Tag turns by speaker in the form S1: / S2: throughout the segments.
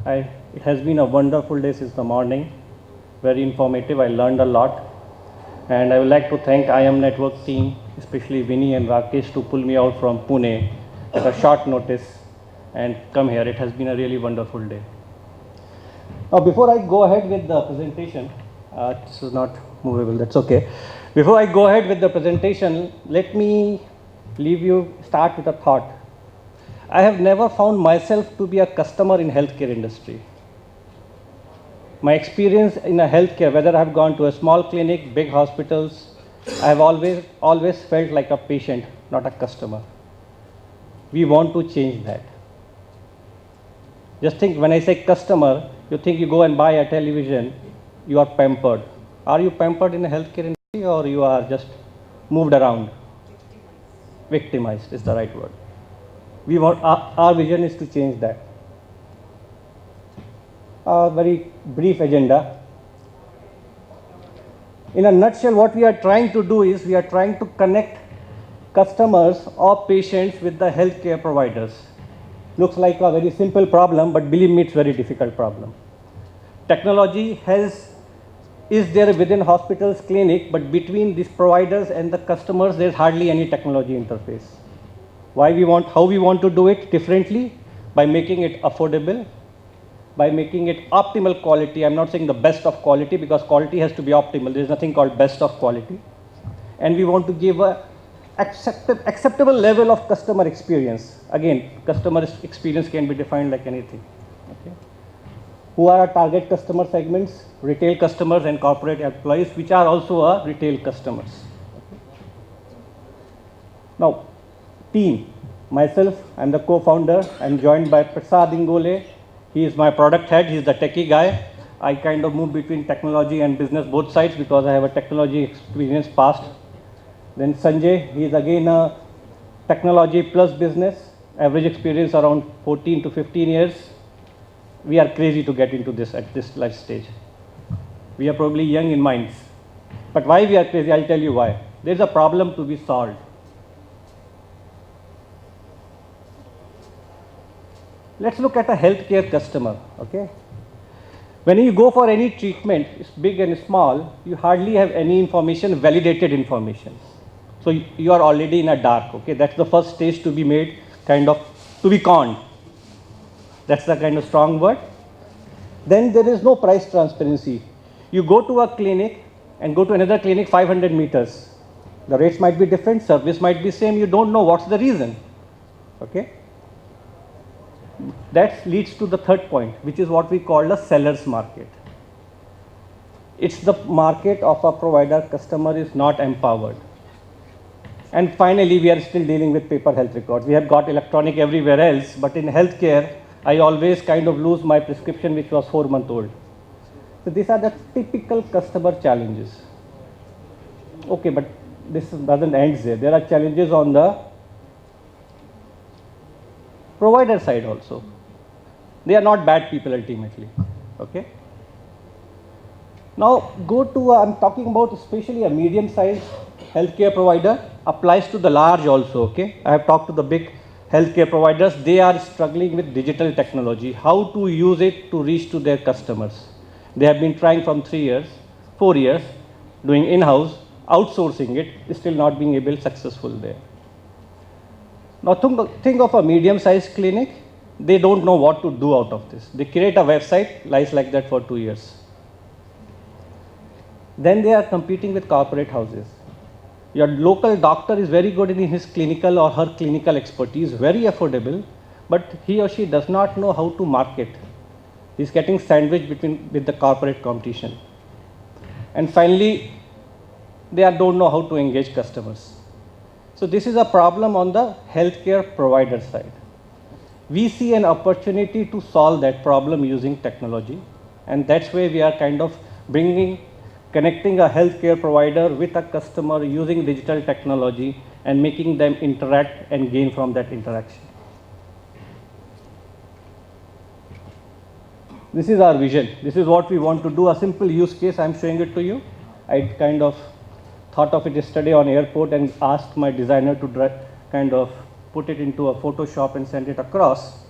S1: It has been a wonderful day since the morning, very informative. I learned a lot, and I would like to thank IM Network team, especially Vinny and Rakesh, to pull me out from Pune at a short notice and come here. It has been a really wonderful day. Now, before I go ahead with the presentation, this is not movable, that's okay. Before I go ahead with the presentation, let me start with a thought. I have never found myself to be a customer in healthcare industry. My experience in a healthcare, whether I have gone to a small clinic, big hospitals, I have always felt like a patient, not a customer. We want to change that. Just think, when I say customer, you think you go and buy a television, you are pampered. Are you pampered in the healthcare industry, or you are just moved around? Victimized is the right word. Our vision is to change that. A very brief agenda. In a nutshell, what we are trying to do is we are trying to connect customers or patients with the healthcare providers. Looks like a very simple problem, but believe me, it's a very difficult problem. Technology is there within hospitals, clinic, but between these providers and the customers, there's hardly any technology interface. How we want to do it differently? By making it affordable, by making it optimal quality. I'm not saying the best of quality, because quality has to be optimal. There's nothing called best of quality. And we want to give a acceptable level of customer experience. Again, customer experience can be defined like anything. Okay. Who are our target customer segments? Retail customers and corporate employees, which are also our retail customers. Okay. Now, team. Myself, I'm the co-founder. I'm joined by Prasad Ingole. He is my product head. He's the techie guy. I kind of move between technology and business, both sides, because I have a technology experience past. Then Sanjay, he is again a technology plus business, average experience around 14 to 15 years. We are crazy to get into this at this life stage. We are probably young in minds. But why we are crazy, I'll tell you why. There's a problem to be solved. Let's look at a healthcare customer, okay? When you go for any treatment, it's big and small, you hardly have any information, validated information. So you are already in a dark, okay? That's the first stage to be made, to be conned. That's the kind of strong word. Then there is no price transparency. You go to a clinic and go to another clinic 500 meters. The rates might be different, service might be same, you don't know what's the reason, okay? That leads to the third point, which is what we call the seller's market. It's the market of a provider. Customer is not empowered. And finally, we are still dealing with paper health records. We have got electronic everywhere else, but in healthcare, I always kind of lose my prescription, which was 4 months old. So these are the typical customer challenges. Okay, but this doesn't end there. There are challenges on the provider side also. They are not bad people ultimately, okay? Now I'm talking about especially a medium-sized healthcare provider, applies to the large also, okay? I have talked to the big healthcare providers. They are struggling with digital technology, how to use it to reach to their customers. They have been trying from 3 years, 4 years, doing in-house, outsourcing it, still not being able successful there. Now think of a medium-sized clinic. They don't know what to do out of this. They create a website, lies like that for 2 years. Then they are competing with corporate houses. Your local doctor is very good in his clinical or her clinical expertise, very affordable, but he or she does not know how to market. He's getting sandwiched with the corporate competition. And finally, they don't know how to engage customers. So this is a problem on the healthcare provider side. We see an opportunity to solve that problem using technology, and that's where we are kind of connecting a healthcare provider with a customer using digital technology and making them interact and gain from that interaction. This is our vision. This is what we want to do. A simple use case, I'm showing it to you. I kind of thought of it yesterday on airport and asked my designer to kind of put it into a Photoshop and send it across.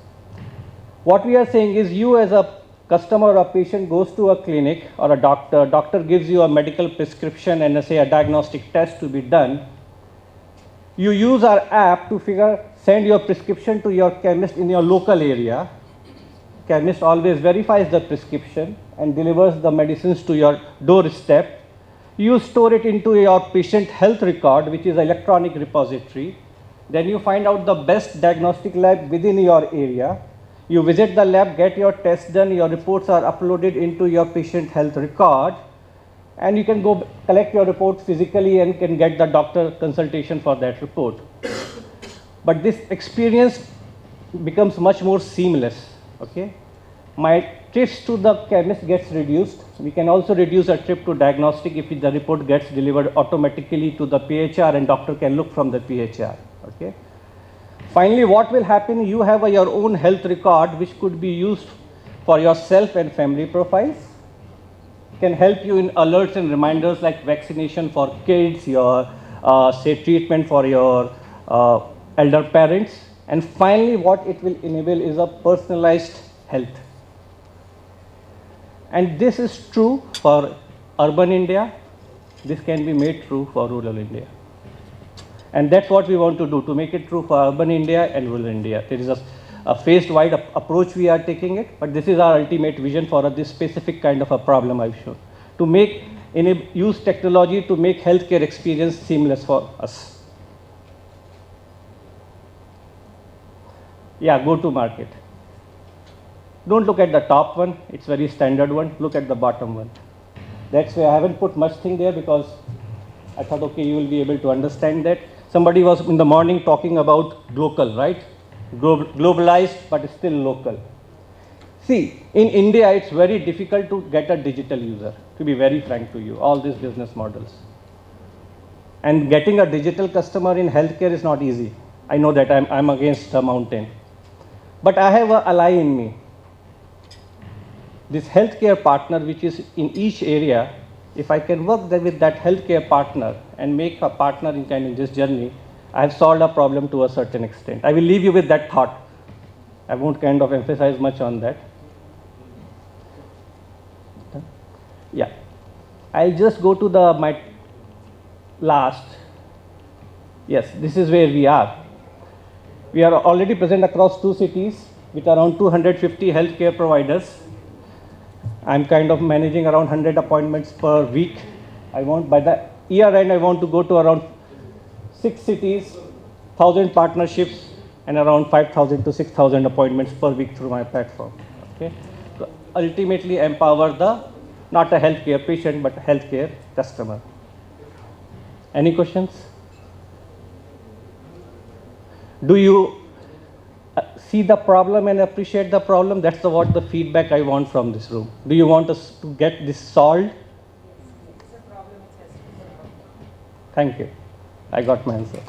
S1: What we are saying is you as a customer or a patient goes to a clinic or a doctor gives you a medical prescription and say a diagnostic test to be done. You use our app to send your prescription to your chemist in your local area. Chemist always verifies the prescription and delivers the medicines to your doorstep. You store it into your patient health record, which is an electronic repository. Then you find out the best diagnostic lab within your area. You visit the lab, get your test done, your reports are uploaded into your patient health record, and you can go collect your report physically and can get the doctor consultation for that report. But this experience becomes much more seamless. Okay? My trips to the chemist gets reduced. We can also reduce a trip to diagnostic if the report gets delivered automatically to the PHR and doctor can look from the PHR. Okay? Finally, what will happen, you have your own health record which could be used for yourself and family profiles. Can help you in alerts and reminders like vaccination for kids, your say treatment for your elder parents. And finally, what it will enable is a personalized health. And this is true for urban India. This can be made true for rural India. And that's what we want to do, to make it true for urban India and rural India. There is a phased-wide approach we are taking it, but this is our ultimate vision for this specific kind of a problem I've shown. To use technology to make healthcare experience seamless for us. Yeah, go to market. Don't look at the top one, it's very standard one, look at the bottom one. That's why I haven't put much thing there because I thought, okay, you will be able to understand that. Somebody was in the morning talking about local, right? Globalized, but still local. See, in India, it's very difficult to get a digital user, to be very frank to you, all these business models. And getting a digital customer in healthcare is not easy. I know that I'm against the mountain. But I have an ally in me. This healthcare partner, which is in each area, if I can work with that healthcare partner and make a partner in this journey, I have solved a problem to a certain extent. I will leave you with that thought. I won't emphasize much on that. Yeah. I'll just go to my last. Yes, this is where we are. We are already present across 2 cities with around 250 healthcare providers. I'm managing around 100 appointments per week. By the year end, I want to go to around 6 cities, 1,000 partnerships, and around 5,000 to 6,000 appointments per week through my platform. Okay? So ultimately empower not a healthcare patient, but a healthcare customer. Any questions? Do you see the problem and appreciate the problem? That's what the feedback I want from this room. Do you want us to get this solved? Thank you. I got my answer.